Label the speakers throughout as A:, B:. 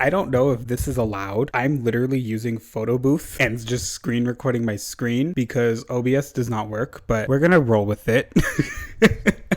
A: I don't know if this is allowed. I'm literally using photo booth and just screen recording my screen because OBS does not work, but we're gonna roll with it.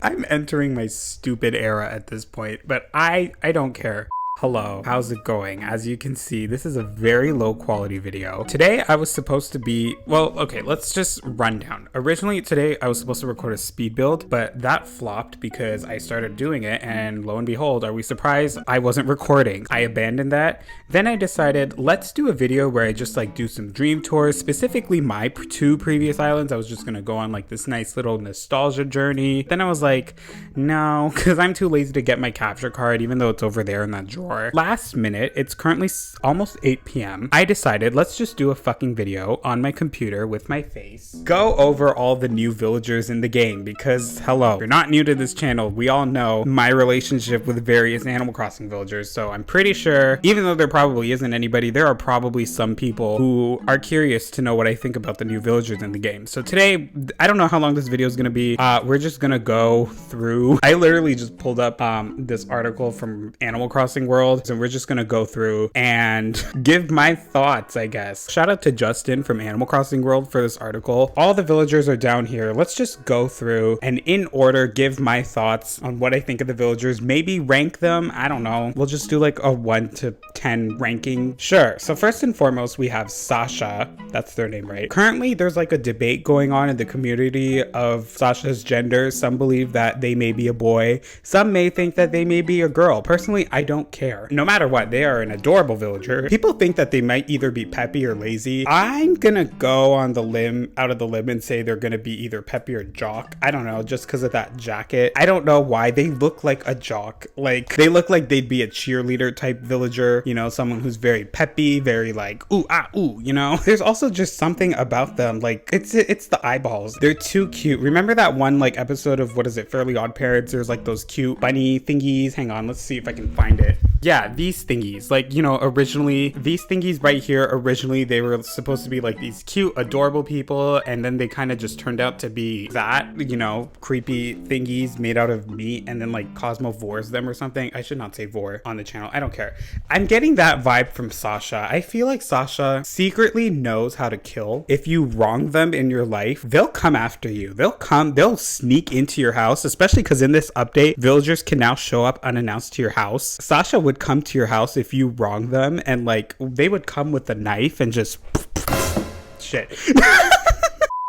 A: I'm entering my stupid era at this point, but I don't care. Hello, how's it going? As you can see, this is a very low quality video. Today I was supposed to be, well, okay, let's just run down. Originally today I was supposed to record a speed build, but that flopped because I started doing it and lo and behold, are we surprised? I wasn't recording. I abandoned that. Then I decided, let's do a video where I just like do some dream tours, specifically my two previous islands. I was just gonna go on like this nice little nostalgia journey. Then I was like, no, because I'm too lazy to get my capture card, even though it's over there in that drawer. Last minute, it's currently almost 8 p.m. I decided let's just do a fucking video on my computer with my face. Go over all the new villagers in the game because, hello, if you're not new to this channel, we all know my relationship with various Animal Crossing villagers. So I'm pretty sure, even though there probably isn't anybody, there are probably some people who are curious to know what I think about the new villagers in the game. So today, I don't know how long this video is going to be. We're just going to go through. I literally just pulled up this article from Animal Crossing World. And we're just gonna go through and give my thoughts, I guess. Shout out to Justin from Animal Crossing World for this article. All the villagers are down here. Let's just go through and in order give my thoughts on what I think of the villagers. Maybe rank them. I don't know. We'll just do like a 1 to 10 ranking. Sure. So first and foremost, we have Sasha. That's their name, right? Currently, there's like a debate going on in the community of Sasha's gender. Some believe that they may be a boy. Some may think that they may be a girl. Personally, I don't care. No matter what, they are an adorable villager. People think that they might either be peppy or lazy. I'm gonna go on the limb, out of the limb, and say they're gonna be either peppy or jock. I don't know, just because of that jacket. I don't know why they look like a jock. Like, they look like they'd be a cheerleader type villager, you know, someone who's very peppy, very like, ooh, ah, ooh, you know? There's also just something about them, like, it's the eyeballs. They're too cute. Remember that one, like, episode of, what is it, Fairly Odd Parents? There's, like, those cute bunny thingies. Hang on, let's see if I can find it. Yeah, these thingies, like, you know, originally, these thingies right here, originally, they were supposed to be like these cute, adorable people, and then they kind of just turned out to be that, you know, creepy thingies made out of meat, and then like Cosmo vores them or something. I should not say vor on the channel. I don't care. I'm getting that vibe from Sasha. I feel like Sasha secretly knows how to kill. If you wrong them in your life, they'll come after you. They'll sneak into your house, especially because in this update, villagers can now show up unannounced to your house. Sasha would come to your house if you wrong them, and like they would come with a knife and just shit.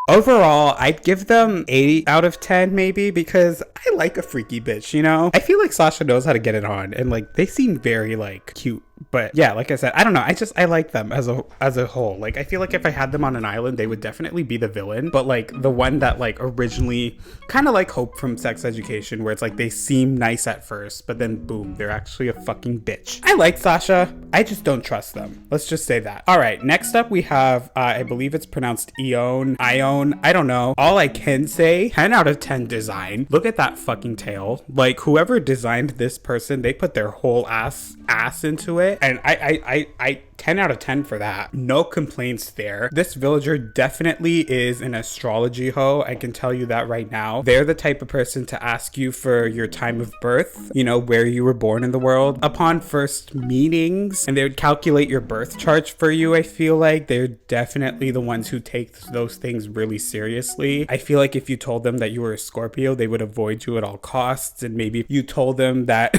A: Overall, I'd give them 8 out of 10 maybe, because I like a freaky bitch, you know? I feel like Sasha knows how to get it on, and like they seem very like cute. But yeah, like I said, I don't know. I like them as a whole. Like, I feel like if I had them on an island, they would definitely be the villain. But like the one that like originally, kind of like Hope from Sex Education, where it's like they seem nice at first, but then boom, they're actually a fucking bitch. I like Sasha. I just don't trust them. Let's just say that. All right, next up we have, I believe it's pronounced Ione. I don't know. All I can say, 10 out of 10 design. Look at that fucking tail. Like, whoever designed this person, they put their whole ass into it. And I 10 out of 10 for that. No complaints there. This villager definitely is an astrology hoe. I can tell you that right now. They're the type of person to ask you for your time of birth, you know, where you were born in the world upon first meetings, and they would calculate your birth chart for you. I feel like they're definitely the ones who take those things really seriously. I feel like if you told them that you were a Scorpio, they would avoid you at all costs, and maybe if you told them that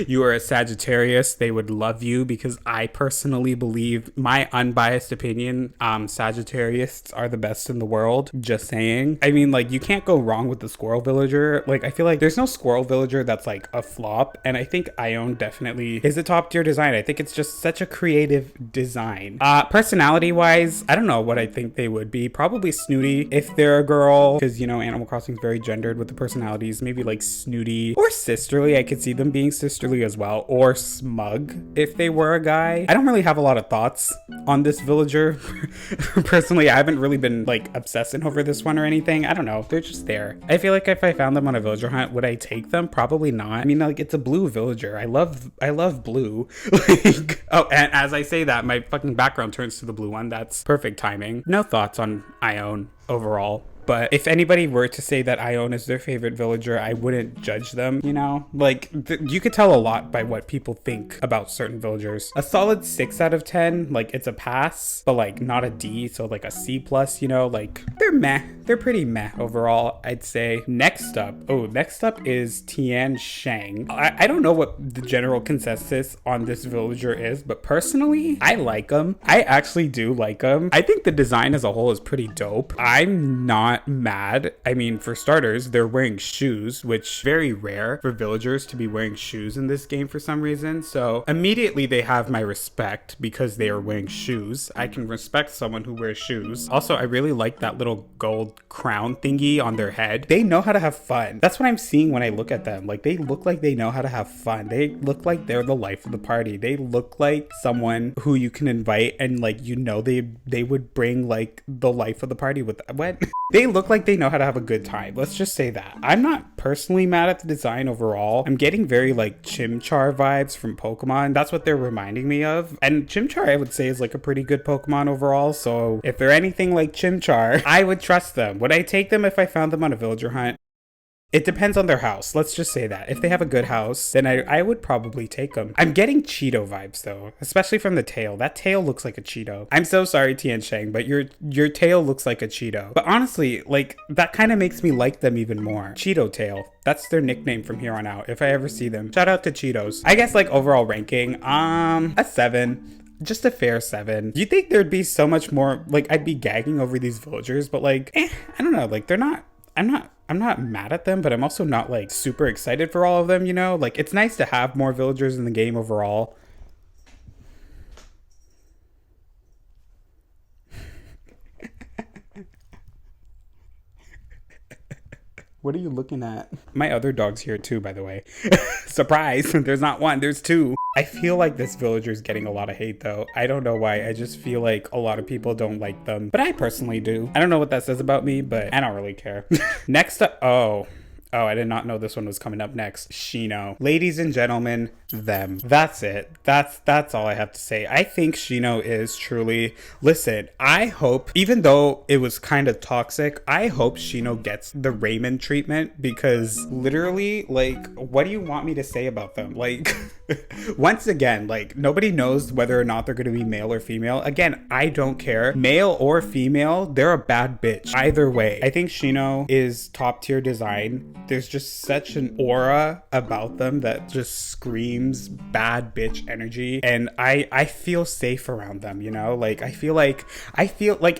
A: you are a Sagittarius, they would love you, because I personally believe, my unbiased opinion, Sagittarius are the best in the world. Just saying. I mean, like, you can't go wrong with the squirrel villager. Like, I feel like there's no squirrel villager that's like a flop, and I think Ione definitely is a top tier design. I think it's just such a creative design. Personality wise, I don't know what I think they would be. Probably snooty if they're a girl, because, you know, Animal Crossing is very gendered with the personalities. Maybe like snooty or sisterly. I could see them being sisterly as well, or smug if they were a guy. I don't really have a lot of thoughts on this villager. Personally, I haven't really been like obsessing over this one or anything. I don't know, they're just there. I feel like if I found them on a villager hunt, would I take them? Probably not. I mean, like, it's a blue villager. I love blue. Like, oh, and as I say that, my fucking background turns to the blue one. That's perfect timing. No thoughts on Ione overall. But if anybody were to say that Ione is their favorite villager, I wouldn't judge them, you know? Like, you could tell a lot by what people think about certain villagers. A solid 6 out of 10, like, it's a pass, but like not a D, so like a C plus, you know? Like, they're meh. They're pretty meh overall, I'd say. Next up is Tiansheng. I don't know what the general consensus on this villager is, but personally, I like him. I actually do like him. I think the design as a whole is pretty dope. I'm not mad. I mean, for starters, they're wearing shoes, which very rare for villagers to be wearing shoes in this game for some reason. So immediately they have my respect because they are wearing shoes. I can respect someone who wears shoes. Also, I really like that little gold crown thingy on their head. They know how to have fun. That's what I'm seeing when I look at them. Like, they look like they know how to have fun. They look like they're the life of the party. They look like someone who you can invite and like, you know, they would bring like the life of the party with what? They look like they know how to have a good time. Let's just say that. I'm not personally mad at the design overall. I'm getting very like Chimchar vibes from Pokemon. That's what they're reminding me of. And Chimchar, I would say, is like a pretty good Pokemon overall. So if they're anything like Chimchar, I would trust them. Would I take them if I found them on a villager hunt? It depends on their house. Let's just say that. If they have a good house, then I would probably take them. I'm getting Cheeto vibes though, especially from the tail. That tail looks like a Cheeto. I'm so sorry, Tiansheng, but your tail looks like a Cheeto. But honestly, like, that kind of makes me like them even more. Cheeto tail. That's their nickname from here on out, if I ever see them. Shout out to Cheetos. I guess like overall ranking, a 7. Just a fair 7. You think there'd be so much more, like, I'd be gagging over these villagers, but like, I don't know, like, I'm not mad at them, but I'm also not like super excited for all of them, you know? Like, it's nice to have more villagers in the game overall. What are you looking at? My other dog's here too, by the way. Surprise! There's not one, there's 2. I feel like this villager's getting a lot of hate though. I don't know why. I just feel like a lot of people don't like them. But I personally do. I don't know what that says about me, but I don't really care. Next up, oh, I did not know this one was coming up next. Shino. Ladies and gentlemen, them. That's it. That's all I have to say. I think Shino is truly... Listen, I hope, even though it was kind of toxic, I hope Shino gets the Raymond treatment, because literally, like, what do you want me to say about them? Like, once again, like, nobody knows whether or not they're going to be male or female. Again, I don't care. Male or female, they're a bad bitch. Either way, I think Shino is top tier design. There's just such an aura about them that just screams bad bitch energy, and I feel safe around them, you know? Like, I feel like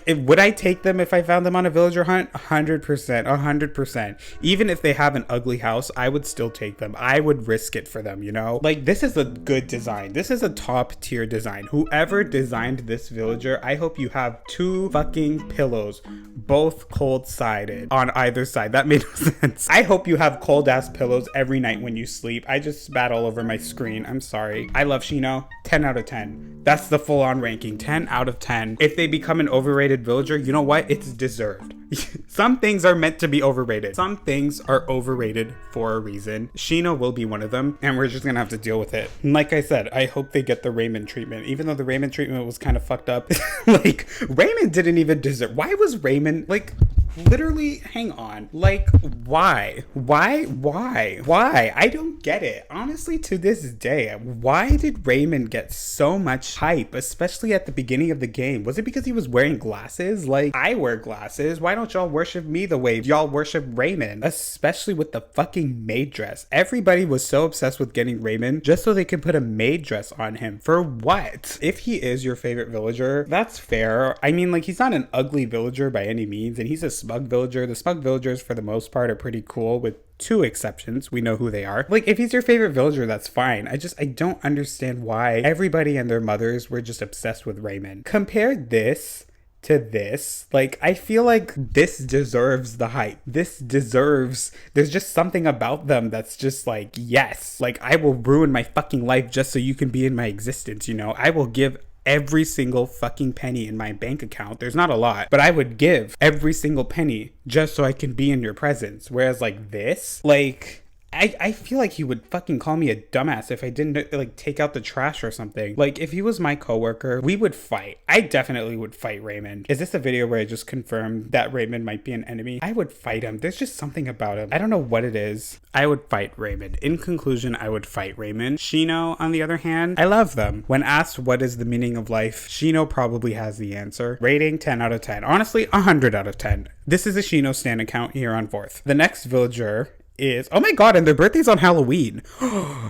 A: would I take them if I found them on a villager hunt? 100%. Even if they have an ugly house, I would still take them. I would risk it for them, you know? Like, this is a good design. This is a top tier design. Whoever designed this villager, I hope you have 2 fucking pillows, both cold sided on either side. That made no sense. I hope you have cold ass pillows every night when you sleep. I just spat all over my screen. I'm sorry. I love Shino. 10 out of 10. That's the full on ranking. 10 out of 10. If they become an overrated villager, you know what? It's deserved. Some things are meant to be overrated. Some things are overrated for a reason. Shino will be one of them, and we're just gonna have to deal with it. And like I said, I hope they get the Raymond treatment, even though the Raymond treatment was kind of fucked up. Like, Raymond didn't even deserve... Why was Raymond, like... Literally, hang on. Like, why? I don't get it. Honestly, to this day, why did Raymond get so much hype, especially at the beginning of the game? Was it because he was wearing glasses? Like, I wear glasses. Why don't y'all worship me the way y'all worship Raymond? Especially with the fucking maid dress. Everybody was so obsessed with getting Raymond just so they could put a maid dress on him. For what? If he is your favorite villager, that's fair. I mean, like, he's not an ugly villager by any means, and he's a smug villager. The smug villagers, for the most part, are pretty cool, with 2 exceptions. We know who they are. Like, if he's your favorite villager, that's fine. I don't understand why everybody and their mothers were just obsessed with Raymond. Compare this to this. Like, I feel like this deserves the hype. There's just something about them that's just like, yes, like, I will ruin my fucking life just so you can be in my existence, you know? I will give every single fucking penny in my bank account. There's not a lot, but I would give every single penny just so I can be in your presence. Whereas like this, like, I feel like he would fucking call me a dumbass if I didn't like take out the trash or something. Like if he was my coworker, we would fight. I definitely would fight Raymond. Is this a video where I just confirmed that Raymond might be an enemy? I would fight him. There's just something about him. I don't know what it is. I would fight Raymond. In conclusion, I would fight Raymond. Shino, on the other hand, I love them. When asked what is the meaning of life, Shino probably has the answer. Rating 10 out of 10. Honestly, 100 out of 10. This is a Shino stan account here on Vorth. The next villager is, oh my god, and their birthday's on Halloween.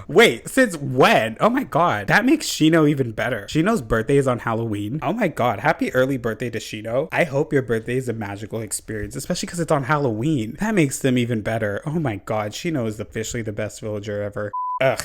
A: Wait, since when? Oh my god, that makes Shino even better. Shino's birthday is on Halloween. Oh my god, happy early birthday to Shino. I hope your birthday is a magical experience, especially because it's on Halloween. That makes them even better. Oh my god, Shino is officially the best villager ever. Ugh.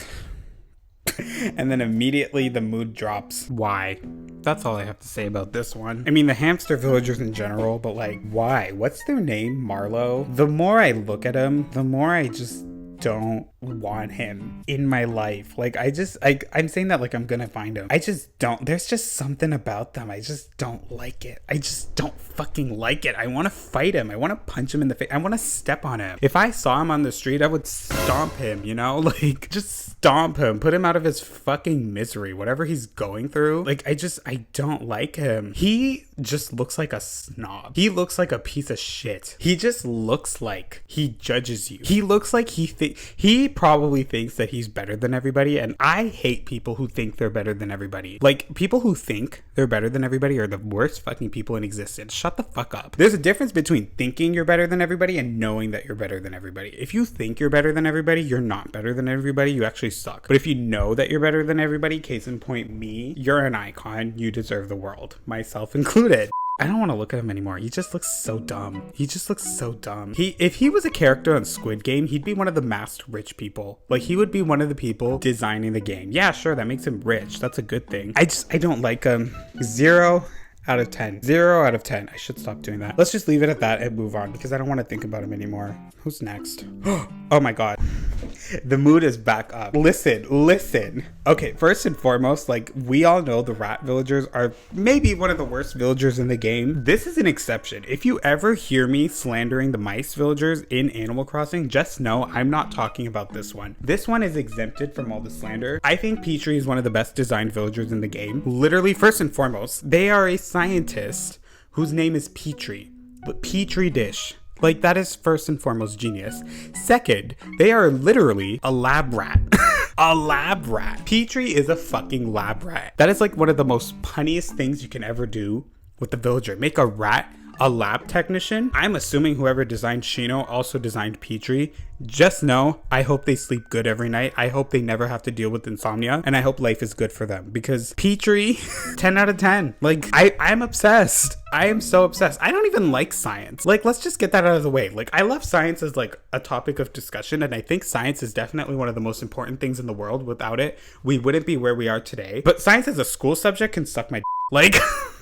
A: And then immediately the mood drops. Why? That's all I have to say about this one. I mean, the hamster villagers in general, but like, why? What's their name? Marlo? The more I look at him, the more I just don't want him in my life. Like, I'm saying that like I'm gonna find him. I just don't. There's just something about them. I just don't like it. I just don't fucking like it. I want to fight him. I want to punch him in the face. I want to step on him. If I saw him on the street, I would stomp him, you know? Like, just stomp him. Put him out of his fucking misery. Whatever he's going through. Like, I don't like him. He just looks like a snob. He looks like a piece of shit. He just looks like he judges you. He looks like he probably thinks that he's better than everybody, and I hate people who think they're better than everybody. Like, people who think they're better than everybody are the worst fucking people in existence. Shut the fuck up. There's a difference between thinking you're better than everybody and knowing that you're better than everybody. If you think you're better than everybody, you're not better than everybody. You actually suck. But if you know that you're better than everybody, case in point me, you're an icon. You deserve the world. Myself included. I don't want to look at him anymore. He just looks so dumb. He just looks so dumb. If he was a character on Squid Game, he'd be one of the masked rich people. Like, he would be one of the people designing the game. Yeah, sure, that makes him rich. That's a good thing. I don't like him. 0 out of 10. 0 out of 10. I should stop doing that. Let's just leave it at that and move on because I don't want to think about him anymore. Who's next? Oh my god. The mood is back up. Listen. Okay, first and foremost, like, we all know the rat villagers are maybe one of the worst villagers in the game. This is an exception. If you ever hear me slandering the mice villagers in Animal Crossing, just know I'm not talking about this one. This one is exempted from all the slander. I think Petri is one of the best designed villagers in the game. Literally, first and foremost, they are a scientist whose name is Petri. But Petri dish. Like, that is first and foremost genius. Second, they are literally a lab rat. A lab rat. Petri is a fucking lab rat. That is like one of the most punniest things you can ever do with the villager. Make a rat a lab technician. I'm assuming whoever designed Shino also designed Petri. Just know, I hope they sleep good every night. I hope they never have to deal with insomnia. And I hope life is good for them. Because Petri, 10 out of 10. Like, I'm obsessed. I am so obsessed. I don't even like science. Like, let's just get that out of the way. Like, I love science as like a topic of discussion. And I think science is definitely one of the most important things in the world. Without it, we wouldn't be where we are today. But science as a school subject can suck my like,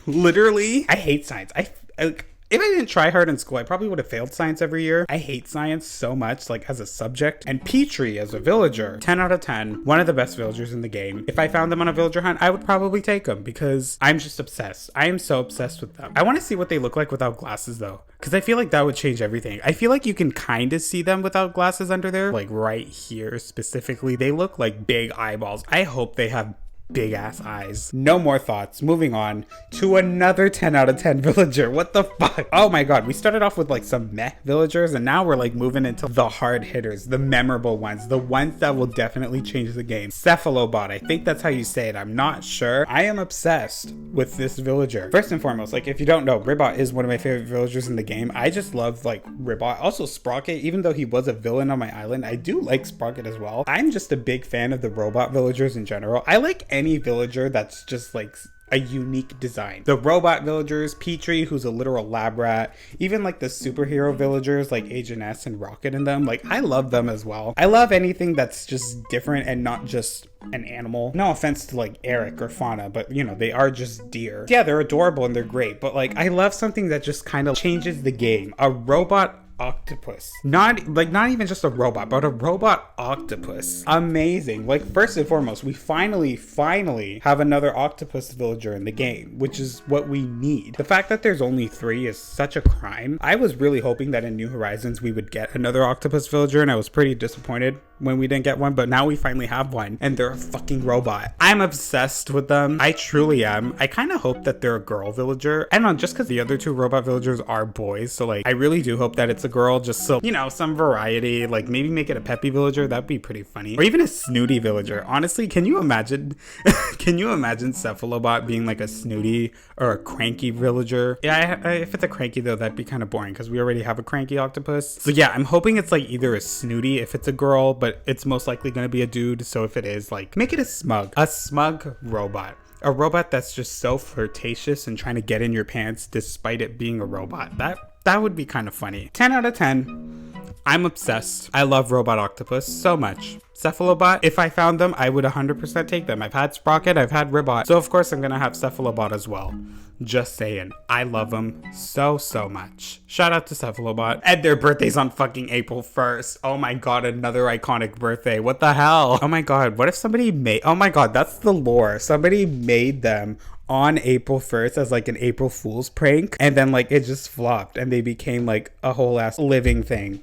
A: literally, I hate science. If I didn't try hard in school, I probably would have failed science every year. I hate science so much, like, as a subject. And Petri as a villager, 10 out of 10, one of the best villagers in the game. If I found them on a villager hunt, I would probably take them because I'm just obsessed. I am so obsessed with them. I want to see what they look like without glasses though, because I feel like that would change everything. I feel like you can kind of see them without glasses under there, like right here specifically. They look like big eyeballs. I hope they have big ass eyes. No more thoughts. Moving on to another 10 out of 10 villager. What the fuck? Oh my god, we started off with like some meh villagers and now we're like moving into the hard hitters, the memorable ones, the ones that will definitely change the game. Cephalobot, I think that's how you say it. I'm not sure. I am obsessed with this villager. First and foremost, like, if you don't know, Ribbot is one of my favorite villagers in the game. I just love like Ribbot. Also Sprocket, even though he was a villain on my island, I do like Sprocket as well. I'm just a big fan of the robot villagers in general. I like any villager that's just like a unique design. The robot villagers, Petri, who's a literal lab rat, even like the superhero villagers like Agent S and Rocket in them, like, I love them as well. I love anything that's just different and not just an animal. No offense to like Eric or Fauna, but you know, they are just deer. Yeah, they're adorable and they're great, but like, I love something that just kind of changes the game. A robot octopus. Not even just a robot, but a robot octopus. Amazing. Like, first and foremost, we finally have another octopus villager in the game, which is what we need. The fact that there's only 3 is such a crime. I was really hoping that in New Horizons we would get another octopus villager, and I was pretty disappointed when we didn't get one, but now we finally have one, and they're a fucking robot. I'm obsessed with them. I truly am. I kind of hope that they're a girl villager. I don't know, just because the other 2 robot villagers are boys, so like I really do hope that it's a girl, just so, you know, some variety. Like maybe make it a peppy villager. That'd be pretty funny. Or even a snooty villager. Honestly, can you imagine Cephalobot being like a snooty or a cranky villager? Yeah, if it's a cranky though, that'd be kind of boring because we already have a cranky octopus. So yeah, I'm hoping it's like either a snooty if it's a girl, but it's most likely going to be a dude. So if it is, like, make it a smug robot. A robot that's just so flirtatious and trying to get in your pants despite it being a robot. That would be kind of funny. 10 out of 10. I'm obsessed. I love robot octopus so much. Cephalobot, if I found them, I would 100% take them. I've had Sprocket, I've had Ribbot. So of course I'm gonna have Cephalobot as well. Just saying. I love them so much. Shout out to Cephalobot. And their birthday's on fucking April 1st. Oh my god, another iconic birthday. What the hell? Oh my god, what if somebody made... Oh my god, that's the lore. Somebody made them on April 1st as like an April Fool's prank, and then like it just flopped and they became like a whole ass living thing.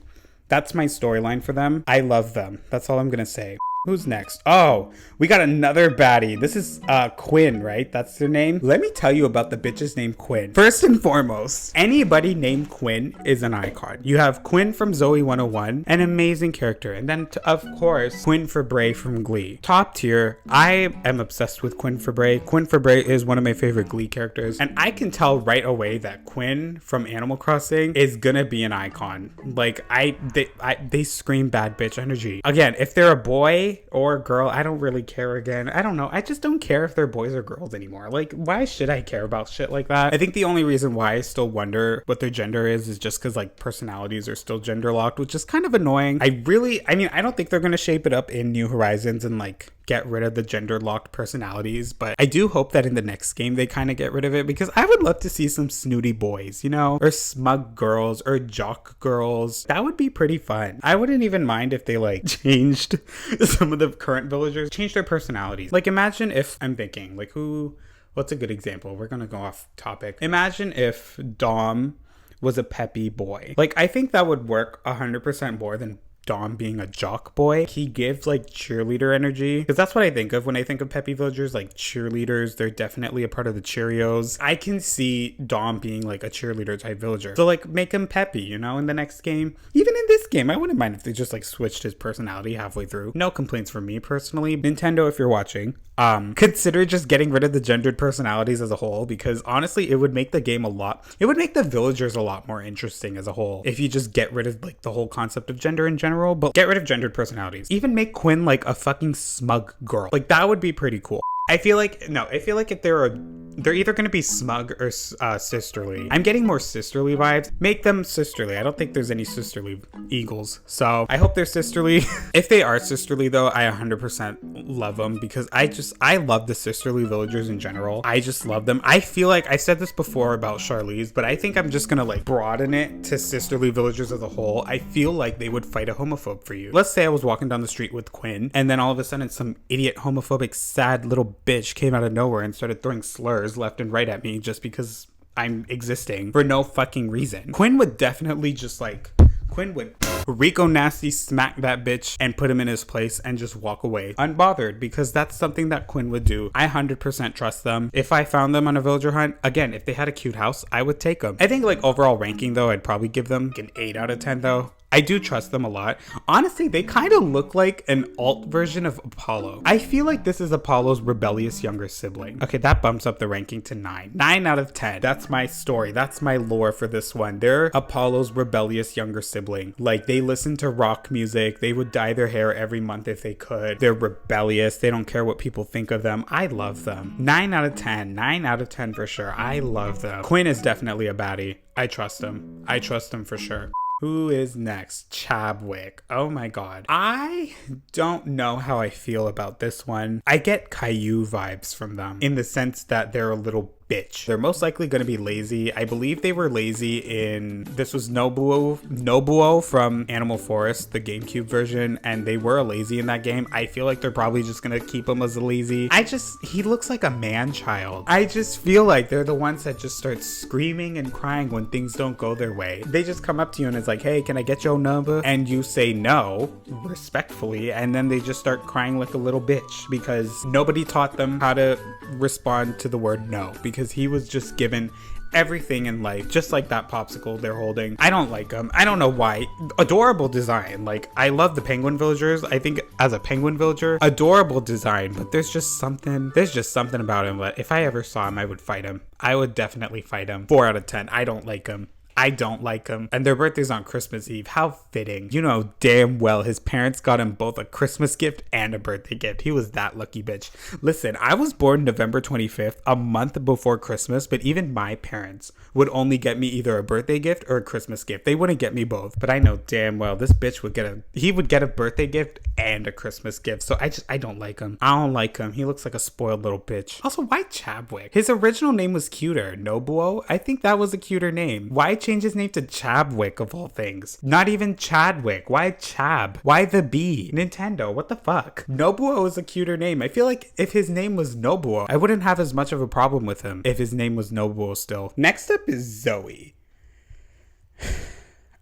A: That's my storyline for them. I love them. That's all I'm gonna say. Who's next? Oh, we got another baddie. This is Quinn, right? That's their name. Let me tell you about the bitches named Quinn. First and foremost, anybody named Quinn is an icon. You have Quinn from Zoe 101, an amazing character. And then, of course, Quinn Fabray from Glee. Top tier. I am obsessed with Quinn Fabray. Quinn Fabray is one of my favorite Glee characters. And I can tell right away that Quinn from Animal Crossing is gonna be an icon. Like, they scream bad bitch energy. Again, if they're a boy or a girl, I don't really care. Again, I don't know. I just don't care if they're boys or girls anymore. Like, why should I care about shit like that? I think the only reason why I still wonder what their gender is just because like personalities are still gender locked, which is kind of annoying. I don't think they're gonna shape it up in New Horizons and like get rid of the gender locked personalities, but I do hope that in the next game they kind of get rid of it, because I would love to see some snooty boys, you know, or smug girls or jock girls. That would be pretty fun. I wouldn't even mind if they like changed some of the current villagers, changed their personalities. Like, imagine if, I'm thinking like, what's a good example? We're gonna go off topic. Imagine if Dom was a peppy boy. Like, I think that would work 100% more than Dom being a jock boy. He gives like cheerleader energy, because that's what I think of when I think of peppy villagers, like cheerleaders. They're definitely a part of the Cheerios. I can see Dom being like a cheerleader type villager, so like make him peppy, you know, in the next game. Even in this game, I wouldn't mind if they just like switched his personality halfway through. No complaints from me personally. Nintendo, if you're watching, consider just getting rid of the gendered personalities as a whole, because honestly it would make the game it would make the villagers a lot more interesting as a whole if you just get rid of like the whole concept of gender in general, but get rid of gendered personalities. Even make Quinn like a fucking smug girl. Like, that would be pretty cool. I feel like if they're either going to be smug or sisterly. I'm getting more sisterly vibes. Make them sisterly. I don't think there's any sisterly eagles, so I hope they're sisterly. If they are sisterly though, I 100% love them, because I love the sisterly villagers in general. I just love them. I feel like I said this before about Charlize, but I think I'm just gonna like broaden it to sisterly villagers as a whole. I feel like they would fight a homophobe for you. Let's say I was walking down the street with Quinn, and then all of a sudden some idiot homophobic sad little bitch came out of nowhere and started throwing slurs left and right at me just because I'm existing for no fucking reason. Quinn would Rico Nasty smack that bitch and put him in his place and just walk away unbothered, because that's something that Quinn would do. I 100% trust them. If I found them on a villager hunt, again, if they had a cute house, I would take them. I think like overall ranking though, I'd probably give them an 8 out of 10 though. I do trust them a lot. Honestly, they kind of look like an alt version of Apollo. I feel like this is Apollo's rebellious younger sibling. Okay, that bumps up the ranking to 9. 9 out of 10. That's my story. That's my lore for this one. They're Apollo's rebellious younger sibling. Like, they listen to rock music. They would dye their hair every month if they could. They're rebellious. They don't care what people think of them. I love them. 9 out of 10. 9 out of 10 for sure. I love them. Quinn is definitely a baddie. I trust him. I trust him for sure. Who is next? Chabwick. Oh my god. I don't know how I feel about this one. I get Caillou vibes from them in the sense that they're a little bitch. They're most likely going to be lazy. I believe they were lazy in, this was Nobuo from Animal Forest, the GameCube version, and they were lazy in that game. I feel like they're probably just going to keep him as a lazy. He looks like a man child. I just feel like they're the ones that just start screaming and crying when things don't go their way. They just come up to you and it's like, hey, can I get your number? And you say no, respectfully, and then they just start crying like a little bitch because nobody taught them how to respond to the word no, because he was just given everything in life, just like that popsicle they're holding. I don't like them. I don't know why. Adorable design. Like, I love the penguin villagers. I think as a penguin villager, adorable design, but there's just something about him that if I ever saw him, I would fight him. I would definitely fight him. 4 out of 10. I don't like him. I don't like him. And their birthday's on Christmas Eve. How fitting. You know damn well his parents got him both a Christmas gift and a birthday gift. He was that lucky bitch. Listen, I was born November 25th, a month before Christmas, but even my parents would only get me either a birthday gift or a Christmas gift. They wouldn't get me both. But I know damn well this bitch would get a birthday gift and a Christmas gift. So I don't like him. I don't like him. He looks like a spoiled little bitch. Also, why Chabwick? His original name was cuter. Nobuo? I think that was a cuter name. Why change his name to Chabwick of all things? Not even Chadwick. Why Chab? Why the B? Nintendo, what the fuck? Nobuo is a cuter name. I feel like if his name was Nobuo, I wouldn't have as much of a problem with him if his name was Nobuo still. Next up is Zoe.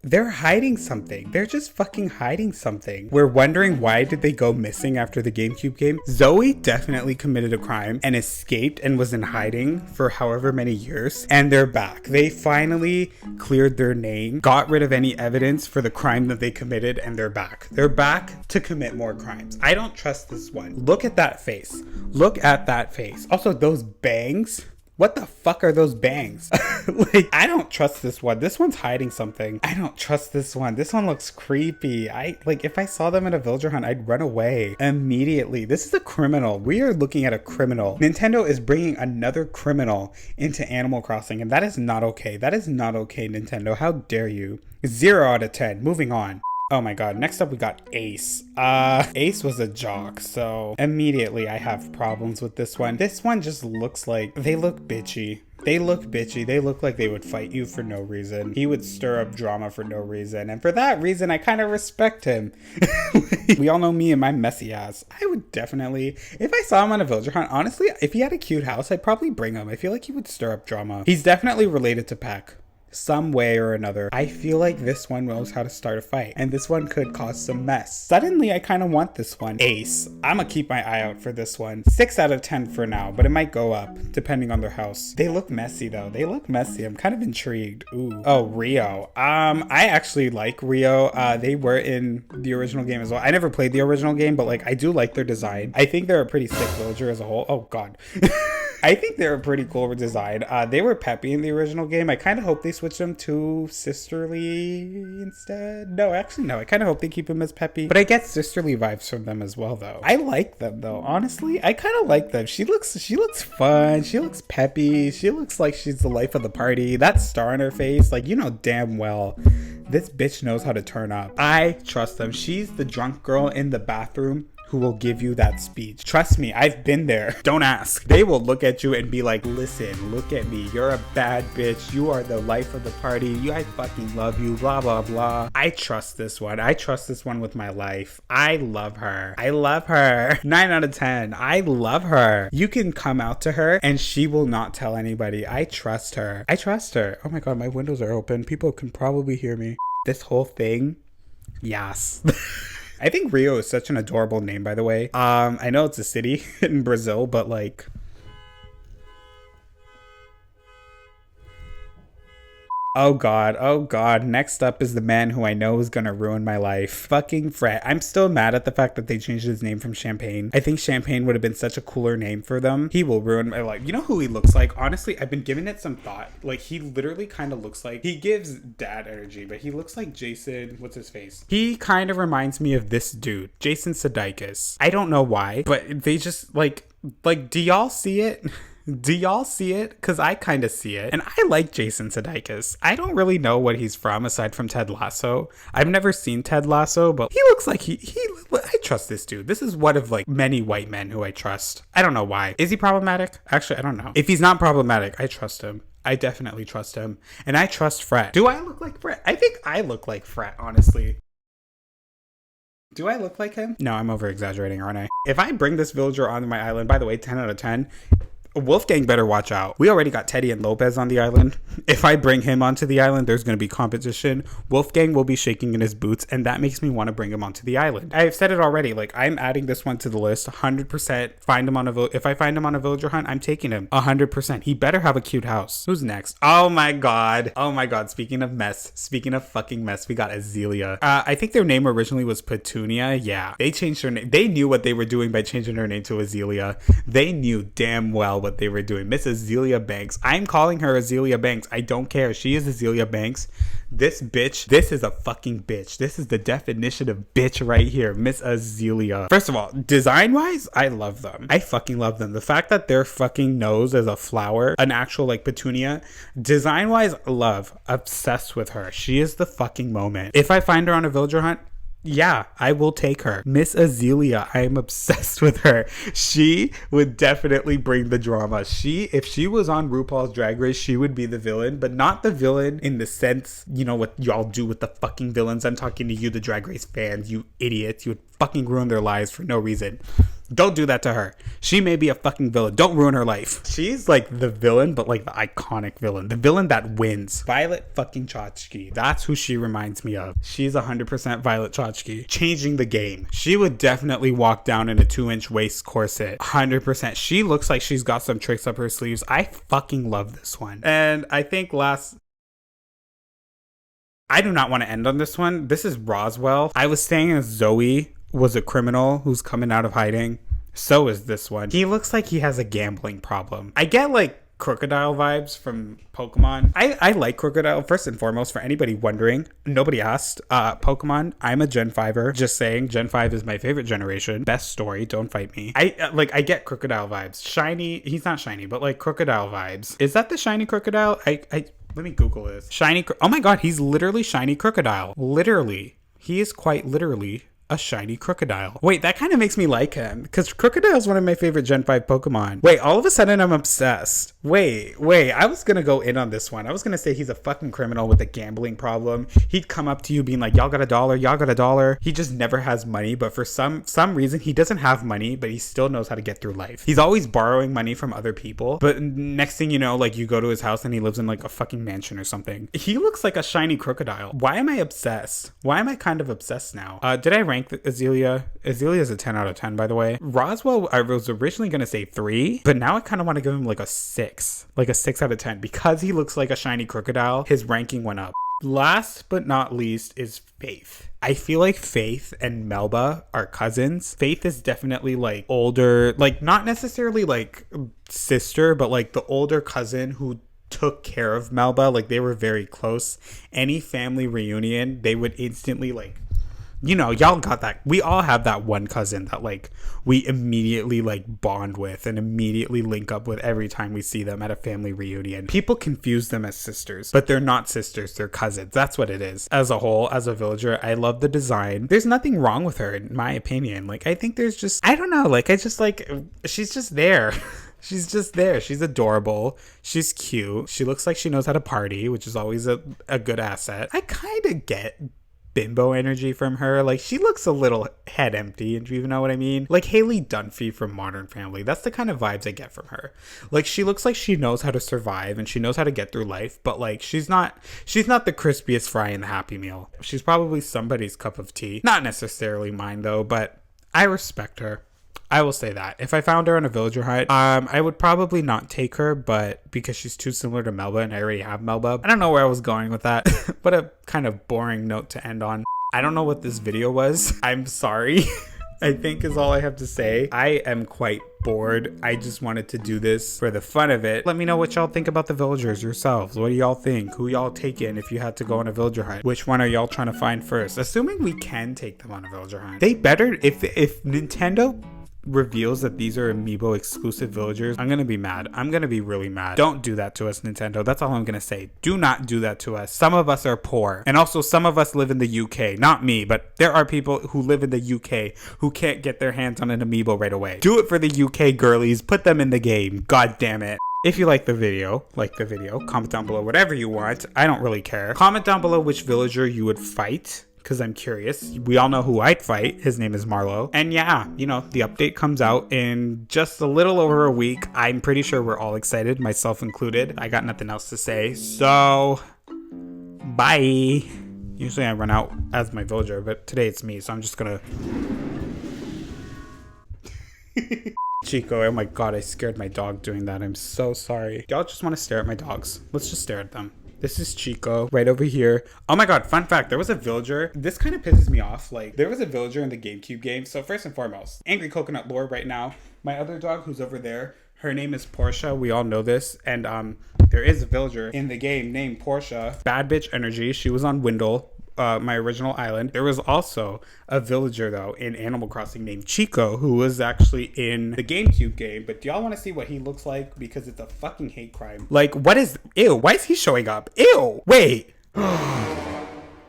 A: They're hiding something. They're just fucking hiding something. We're wondering why did they go missing after the GameCube game? Zoe definitely committed a crime and escaped and was in hiding for however many years. And they're back. They finally cleared their name, got rid of any evidence for the crime that they committed, and they're back. They're back to commit more crimes. I don't trust this one. Look at that face. Look at that face. Also, those bangs. What the fuck are those bangs? Like, I don't trust this one. This one's hiding something. I don't trust this one. This one looks creepy. If I saw them in a villager hunt, I'd run away immediately. This is a criminal. We are looking at a criminal. Nintendo is bringing another criminal into Animal Crossing, and that is not okay. That is not okay, Nintendo. How dare you? 0 out of 10. Moving on. Oh my god, next up we got Ace. Ace was a jock, so immediately I have problems with this one. This one just looks like, they look bitchy. They look bitchy. They look like they would fight you for no reason. He would stir up drama for no reason. And for that reason, I kind of respect him. We all know me and my messy ass. I would definitely, if I saw him on a villager hunt, honestly, if he had a cute house, I'd probably bring him. I feel like he would stir up drama. He's definitely related to Peck. Some way or another. I feel like this one knows how to start a fight, and this one could cause some mess. Suddenly, I kind of want this one. Ace. I'm gonna keep my eye out for this one. 6 out of 10 for now, but it might go up depending on their house. They look messy though. They look messy. I'm kind of intrigued. Ooh. Oh, Rio. I actually like Rio. They were in the original game as well. I never played the original game, but like I do like their design. I think they're a pretty sick villager as a whole. Oh god. I think they're a pretty cool design. They were peppy in the original game. I kind of hope they switch them to sisterly instead. No, actually, no. I kind of hope they keep them as peppy. But I get sisterly vibes from them as well, though. I like them, though. Honestly, I kind of like them. She looks fun. She looks peppy. She looks like she's the life of the party. That star on her face, like, you know damn well this bitch knows how to turn up. I trust them. She's the drunk girl in the bathroom who will give you that speech. Trust me, I've been there. Don't ask. They will look at you and be like, listen, look at me. You're a bad bitch. You are the life of the party. I fucking love you, blah, blah, blah. I trust this one. I trust this one with my life. I love her. I love her. 9 out of 10. I love her. You can come out to her and she will not tell anybody. I trust her. I trust her. Oh my God, my windows are open. People can probably hear me. This whole thing, yes. I think Rio is such an adorable name, by the way. I know it's a city in Brazil, but like, oh god. Next up is the man who I know is gonna ruin my life. Fucking Fred. I'm still mad at the fact that they changed his name from Champagne. I think Champagne would have been such a cooler name for them. He will ruin my life. You know who he looks like? Honestly, I've been giving it some thought. Like, he literally kind of looks like, he gives dad energy, but he looks like Jason, what's his face? He kind of reminds me of this dude, Jason Sudeikis. I don't know why, but they just, like, do y'all see it? Do y'all see it? Because I kind of see it. And I like Jason Sudeikis. I don't really know what he's from aside from Ted Lasso. I've never seen Ted Lasso, but he looks like I trust this dude. This is one of like many white men who I trust. I don't know why. Is he problematic? Actually, I don't know. If he's not problematic, I trust him. I definitely trust him. And I trust Fred. Do I look like Fred? I think I look like Fred, honestly. Do I look like him? No, I'm over exaggerating, aren't I? If I bring this villager onto my island, by the way, 10 out of 10, Wolfgang better watch out. We already got Teddy and Lopez on the island. If I bring him onto the island, there's going to be competition. Wolfgang will be shaking in his boots, and that makes me want to bring him onto the island. I've said it already. Like, I'm adding this one to the list. 100%. Find him on if I find him on a villager hunt, I'm taking him. 100%. He better have a cute house. Who's next? Oh my god. Oh my god. Speaking of mess. Speaking of fucking mess, we got Azalea. I think their name originally was Petunia. Yeah. They changed their name. They knew what they were doing by changing her name to Azalea. They knew damn well what they were doing. Miss Azalea Banks. I'm calling her Azalea Banks. I don't care. She is Azalea Banks. This bitch, this is a fucking bitch. This is the definition of bitch right here. Miss Azalea. First of all, design-wise, I love them. I fucking love them. The fact that their fucking nose is a flower, an actual like petunia, design-wise, love. Obsessed with her. She is the fucking moment. If I find her on a villager hunt, yeah, I will take her. Miss Azalea, I am obsessed with her. She would definitely bring the drama. If she was on RuPaul's Drag Race, she would be the villain, but not the villain in the sense, you know what y'all do with the fucking villains. I'm talking to you, the Drag Race fans, you idiots. You would fucking ruin their lives for no reason. Don't do that to her. She may be a fucking villain. Don't ruin her life. She's like the villain, but like the iconic villain. The villain that wins. Violet fucking Chachki. That's who she reminds me of. She's 100% Violet Chachki. Changing the game. She would definitely walk down in a 2-inch waist corset. 100%. She looks like she's got some tricks up her sleeves. I fucking love this one. And I think I do not want to end on this one. This is Roswell. I was saying as Zoe was a criminal who's coming out of hiding. So is this one. He looks like he has a gambling problem. I get like crocodile vibes from Pokemon. I like crocodile. First and foremost, for anybody wondering, nobody asked, Pokemon, I'm a Gen 5er. Just saying, Gen 5 is my favorite generation. Best story, don't fight me. I get crocodile vibes. Shiny, he's not shiny, but like crocodile vibes. Is that the shiny crocodile? Let me Google this. Oh my god, he's literally shiny crocodile. Literally. He is quite literally a shiny crocodile. Wait, that kind of makes me like him, because crocodile is one of my favorite Gen 5 Pokemon. Wait, all of a sudden I'm obsessed. Wait, I was gonna go in on this one. I was gonna say he's a fucking criminal with a gambling problem. He'd come up to you being like, y'all got a dollar, y'all got a dollar. He just never has money, but for some reason he doesn't have money, but he still knows how to get through life. He's always borrowing money from other people, but next thing you know, like you go to his house and he lives in like a fucking mansion or something. He looks like a shiny crocodile. Why am I obsessed? Why am I kind of obsessed now? Did I rank Azalea? Azalea is a 10 out of 10, by the way. Roswell, I was originally gonna say 3, but now I kind of want to give him like a 6. Like a 6 out of 10. Because he looks like a shiny crocodile, his ranking went up. Last but not least is Faith. I feel like Faith and Melba are cousins. Faith is definitely like older, like not necessarily like sister, but like the older cousin who took care of Melba. Like they were very close. Any family reunion, they would instantly like, you know, y'all got that. We all have that one cousin that like we immediately like bond with and immediately link up with every time we see them at a family reunion. People confuse them as sisters, but they're not sisters, they're cousins. That's what it is. As a whole, as a villager, I love the design. There's nothing wrong with her in my opinion. Like I think there's just, I don't know, like I just like, she's just there. She's just there. She's adorable. She's cute. She looks like she knows how to party, which is always a good asset. I kind of get bimbo energy from her. Like she looks a little head empty, and do you even know what I mean? Like Haley Dunphy from Modern Family. That's the kind of vibes I get from her. Like she looks like she knows how to survive and she knows how to get through life, but like she's not the crispiest fry in the Happy Meal. She's probably somebody's cup of tea. Not necessarily mine though, but I respect her. I will say that. If I found her on a villager hunt, I would probably not take her, but because she's too similar to Melba and I already have Melba. I don't know where I was going with that, but a kind of boring note to end on. I don't know what this video was. I'm sorry. I think is all I have to say. I am quite bored. I just wanted to do this for the fun of it. Let me know what y'all think about the villagers yourselves. What do y'all think? Who y'all taking if you had to go on a villager hunt? Which one are y'all trying to find first? Assuming we can take them on a villager hunt. They better, if Nintendo reveals that these are amiibo exclusive villagers, I'm gonna be mad. I'm gonna be really mad. Don't do that to us, Nintendo. That's all I'm gonna say. Do not do that to us. Some of us are poor, and also some of us live in the UK. Not me, but there are people who live in the UK who can't get their hands on an amiibo right away. Do it for the UK girlies. Put them in the game. God damn it. If you like the video, comment down below whatever you want. I don't really care. Comment down below which villager you would fight, because I'm curious. We all know who I'd fight. His name is Marlo. And yeah, you know, the update comes out in just a little over a week. I'm pretty sure we're all excited, myself included. I got nothing else to say. So, bye. Usually I run out as my villager, but today it's me, so I'm just gonna... Chico, oh my god, I scared my dog doing that. I'm so sorry. Y'all just want to stare at my dogs. Let's just stare at them. This is Chico right over here. Oh my god, fun fact, there was a villager. This kind of pisses me off. Like, there was a villager in the GameCube game. So first and foremost, Angry Coconut lore right now. My other dog who's over there, her name is Portia. We all know this. And there is a villager in the game named Portia. Bad bitch energy. She was on Windle, my original island. There was also a villager though in Animal Crossing named Chico, who was actually in the GameCube game. But do y'all want to see what he looks like? Because it's a fucking hate crime. Like, what is... Ew, why is he showing up? Ew, wait.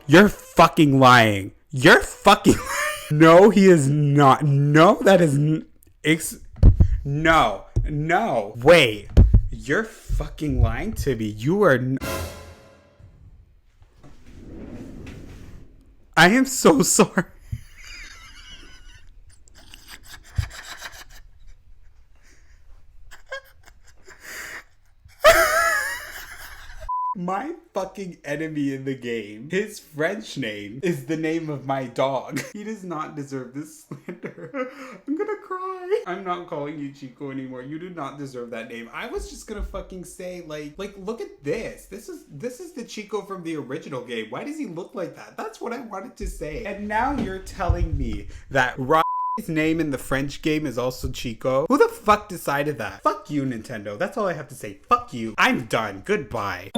A: You're fucking lying. You're fucking... No, he is not. No, that is... No. Wait. You're fucking lying to me. You are... I am so sorry. My fucking enemy in the game, his French name is the name of my dog. He does not deserve this slander. I'm gonna cry. I'm not calling you Chico anymore. You do not deserve that name. I was just gonna fucking say like look at this. This is the Chico from the original game. Why does he look like that? That's what I wanted to say. And now you're telling me that his name in the French game is also Chico? Who the fuck decided that? Fuck you, Nintendo. That's all I have to say. Fuck you. I'm done. Goodbye.